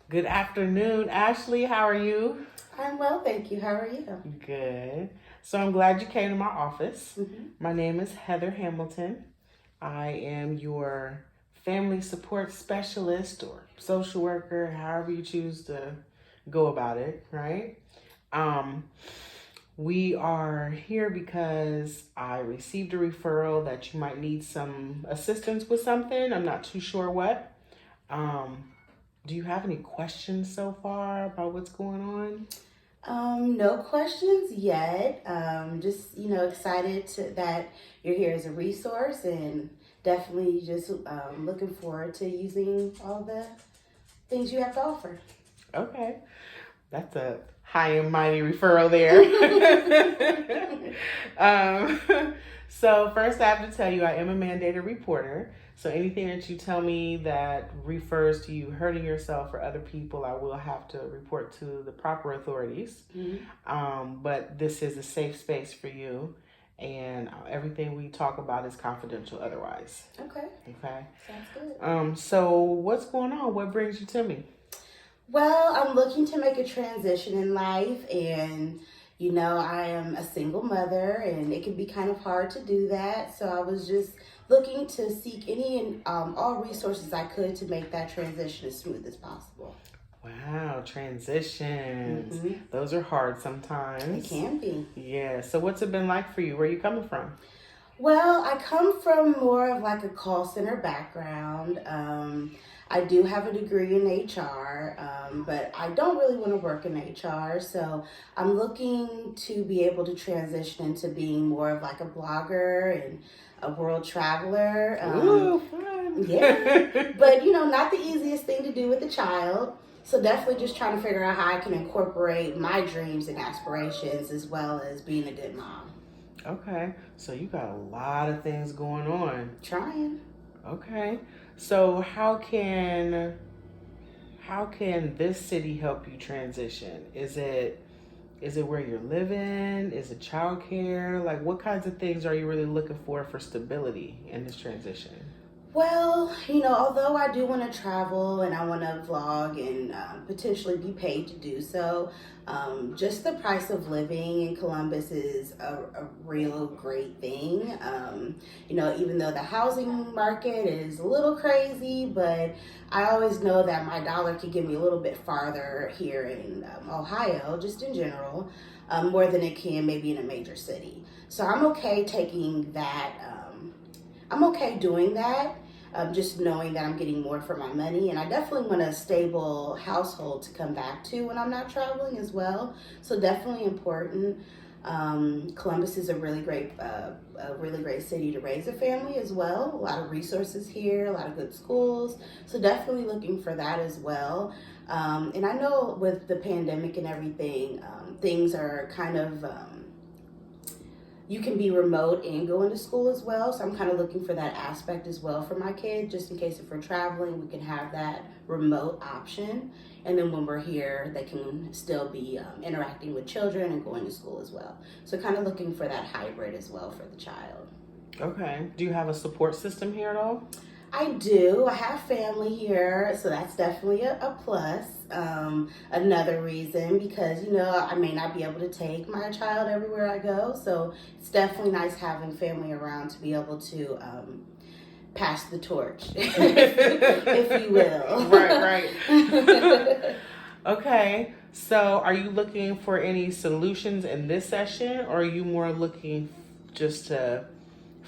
Good afternoon, Ashley. How are you? I'm well, thank you. How are you? Good. So I'm glad you came to my office. Mm-hmm. My name is Heather Hamilton. I am your family support specialist or social worker, however you choose to go about it, right? Um, we are here because I received a referral that you might need some assistance with something. I'm not too sure what. Um, do you have any questions so far about what's going on? No questions yet. Just excited that you're here as a resource, and definitely just looking forward to using all the things you have to offer. Okay. That's a high and mighty referral there. So first I have to tell you I am a mandated reporter. So anything that you tell me that refers to you hurting yourself or other people, I will have to report to the proper authorities. But this is a safe space for you, and everything we talk about is confidential otherwise. Okay. Okay. Sounds good. So what's going on? What brings you to me? Well, I'm looking to make a transition in life, and I am a single mother, and it can be kind of hard to do that. So I was just looking to seek any and all resources I could to make that transition as smooth as possible. Wow, transitions. Mm-hmm. Those are hard sometimes. It can be. Yeah. So what's it been like for you? Where are you coming from? Well, I come from more of like a call center background. I do have a degree in HR, but I don't really want to work in HR. So I'm looking to be able to transition into being more of like a blogger and a world traveler. Ooh, fun. Yeah, but not the easiest thing to do with a child. So definitely just trying to figure out how I can incorporate my dreams and aspirations as well as being a good mom. Okay. So you got a lot of things going on. Trying. Okay. So how can this city help you transition? Is it where you're living? Is it childcare? Like what kinds of things are you really looking for stability in this transition? Well, although I do want to travel and I want to vlog and potentially be paid to do so, just the price of living in Columbus is a real great thing. Even though the housing market is a little crazy, but I always know that my dollar could get me a little bit farther here in Ohio, just in general, more than it can maybe in a major city. So I'm okay taking that. I'm okay doing that, just knowing that I'm getting more for my money. And I definitely want a stable household to come back to when I'm not traveling as well. So definitely important. Columbus is a really great city to raise a family as well. A lot of resources here, a lot of good schools. So definitely looking for that as well. And I know with the pandemic and everything, things are kind of you can be remote and go into school as well. So I'm kind of looking for that aspect as well for my kid, just in case if we're traveling, we can have that remote option. And then when we're here, they can still be interacting with children and going to school as well. So kind of looking for that hybrid as well for the child. Okay. Do you have a support system here at all? I do. I have family here, so that's definitely a plus. Another reason because I may not be able to take my child everywhere I go, so it's definitely nice having family around to be able to pass the torch, if you will. Right. Okay. So, are you looking for any solutions in this session, or are you more looking just to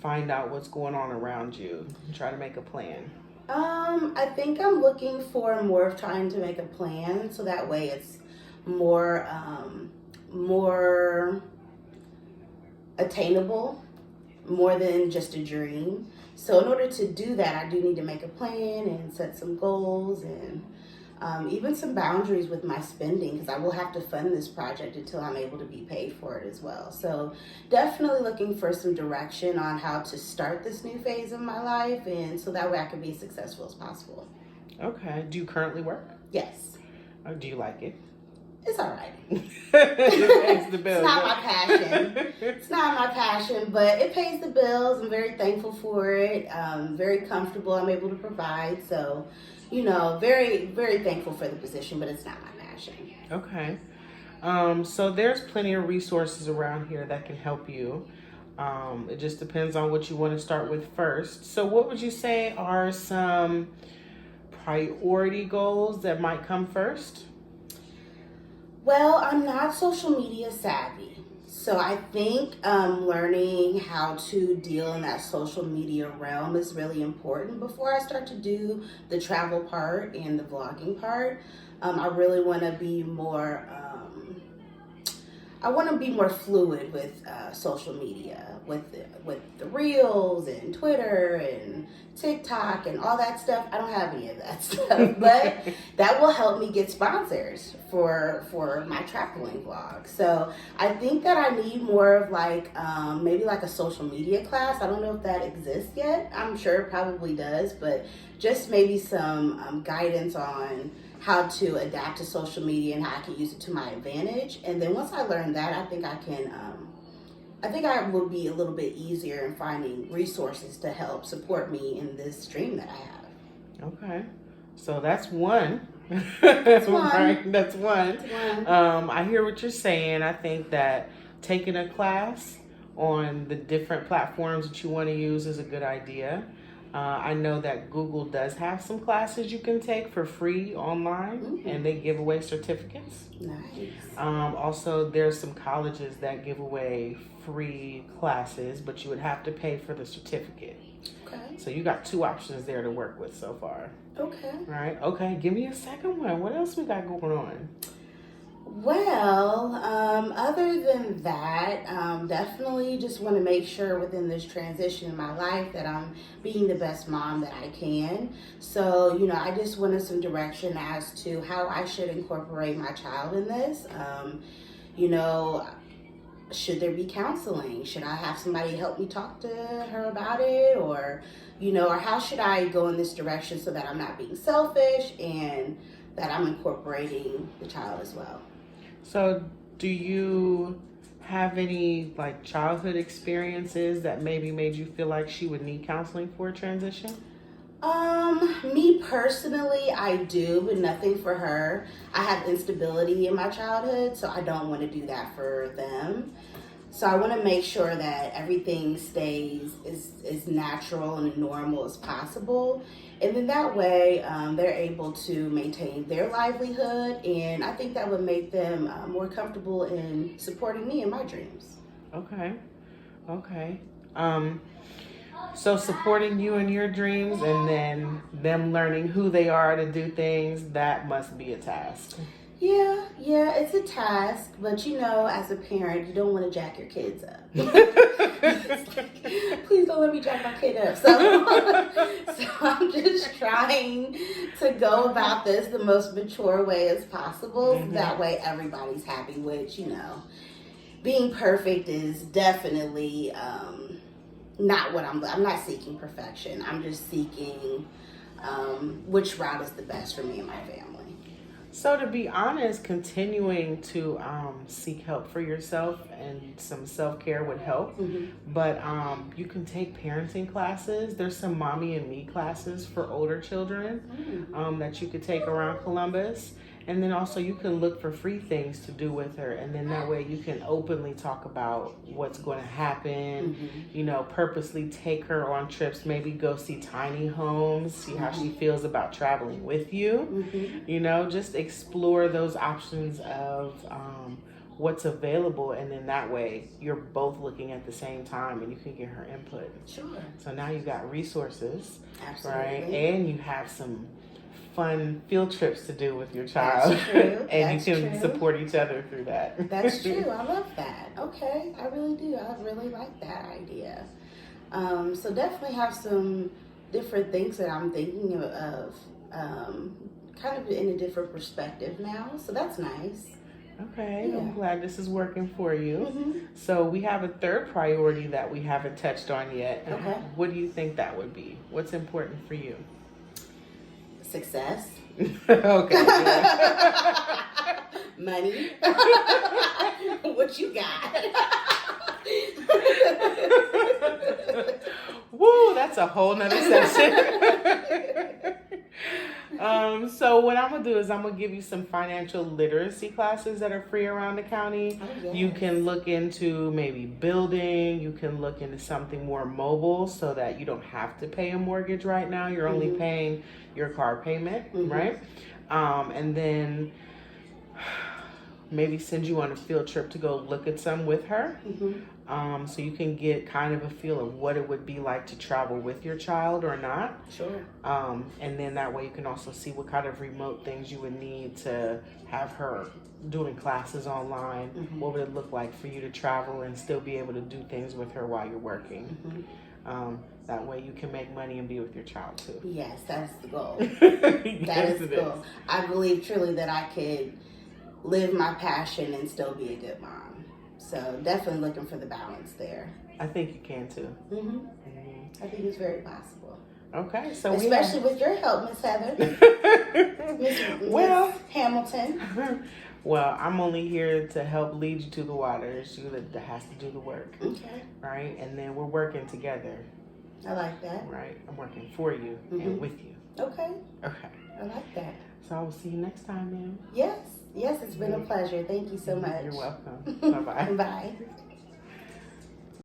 find out what's going on around you and try to make a plan? I think I'm looking for more of trying to make a plan so that way it's more attainable, more than just a dream. So in order to do that, I do need to make a plan and set some goals and even some boundaries with my spending because I will have to fund this project until I'm able to be paid for it as well. So definitely looking for some direction on how to start this new phase of my life and so that way I can be as successful as possible. Okay. Do you currently work? Yes. Or do you like it? it's all right. It pays the bills. It's not my passion. It's not my passion, but it pays the bills. I'm very thankful for it. Very comfortable. I'm able to provide. So, very, very thankful for the position, but it's not my passion. Okay. So there's plenty of resources around here that can help you. It just depends on what you want to start with first. So what would you say are some priority goals that might come first? Well, I'm not social media savvy. So I think learning how to deal in that social media realm is really important before I start to do the travel part and the vlogging part. I really want to be more fluid with social media, with the reels and Twitter and TikTok and all that stuff. I don't have any of that stuff, but that will help me get sponsors for my traveling vlog. So I think that I need more of maybe like a social media class. I don't know if that exists yet. I'm sure it probably does, but just maybe some guidance on how to adapt to social media and how I can use it to my advantage. And then once I learn that, I think I will be a little bit easier in finding resources to help support me in this dream that I have. Okay. So that's one. That's one. Right? That's one. That's one. I hear what you're saying. I think that taking a class on the different platforms that you want to use is a good idea. I know that Google does have some classes you can take for free online, and they give away certificates. Nice. Also, there's some colleges that give away free classes, but you would have to pay for the certificate. Okay. So you got two options there to work with so far. Okay. Right? Okay, give me a second one. What else we got going on? Well, other than that, definitely just want to make sure within this transition in my life that I'm being the best mom that I can. So, I just wanted some direction as to how I should incorporate my child in this. Should there be counseling? Should I have somebody help me talk to her about it? Or how should I go in this direction so that I'm not being selfish and that I'm incorporating the child as well? So, do you have any childhood experiences that maybe made you feel like she would need counseling for a transition? Me personally, I do, but nothing for her. I had instability in my childhood, so I don't want to do that for them. So I want to make sure that everything stays as natural and normal as possible. And then that way, they're able to maintain their livelihood, and I think that would make them more comfortable in supporting me in my dreams. Okay. So supporting you in your dreams and then them learning who they are to do things, that must be a task. Yeah, it's a task, but as a parent, you don't want to jack your kids up. Please don't let me jack my kid up. So I'm just trying to go about this the most mature way as possible. Mm-hmm. That way everybody's happy, which, being perfect is definitely not what I'm not seeking perfection. I'm just seeking which route is the best for me and my family. So to be honest, continuing to seek help for yourself and some self-care would help. Mm-hmm. But you can take parenting classes. There's some mommy and me classes for older children that you could take around Columbus. And then also you can look for free things to do with her. And then that way you can openly talk about what's going to happen, purposely take her on trips, maybe go see tiny homes, see how she feels about traveling with you, just explore those options of what's available. And then that way you're both looking at the same time and you can get her input. Sure. So now you've got resources, absolutely, right? And you have some fun field trips to do with your child. That's true. And you can support each other through that. That's true. I love that. Okay, I really do. I really like that idea. So definitely have some different things that I'm thinking of kind of in a different perspective now. So that's nice. Okay, yeah. I'm glad this is working for you. Mm-hmm. So we have a third priority that we haven't touched on yet. Okay. What do you think that would be? What's important for you? Success. Okay. Yeah. Money. What you got? Woo, that's a whole nother session. So what I'm gonna do is I'm gonna give you some financial literacy classes that are free around the county. Oh, yes. You can look into maybe building. You can look into something more mobile so that you don't have to pay a mortgage right now. You're only paying your car payment, right? And then maybe send you on a field trip to go look at some with her. So you can get kind of a feel of what it would be like to travel with your child or not. Sure. And then that way you can also see what kind of remote things you would need to have her doing classes online. What would it look like for you to travel and still be able to do things with her while you're working? That way you can make money and be with your child too. Yes, that's the goal. Yes, That is the it goal. I believe truly that I could live my passion and still be a good mom. So definitely looking for the balance there. I think you can too. I think it's very possible. Okay, so especially with your help, Miss Heather. Miss Hamilton. Well, I'm only here to help lead you to the water. It's you that has to do the work. Okay. Right? And then we're working together. I like that. Right? I'm working for you and with you. Okay. Okay. I like that. So I will see you next time, ma'am. Yes. Yes, it's been a pleasure. Thank you so much. You're welcome. Bye-bye. Bye.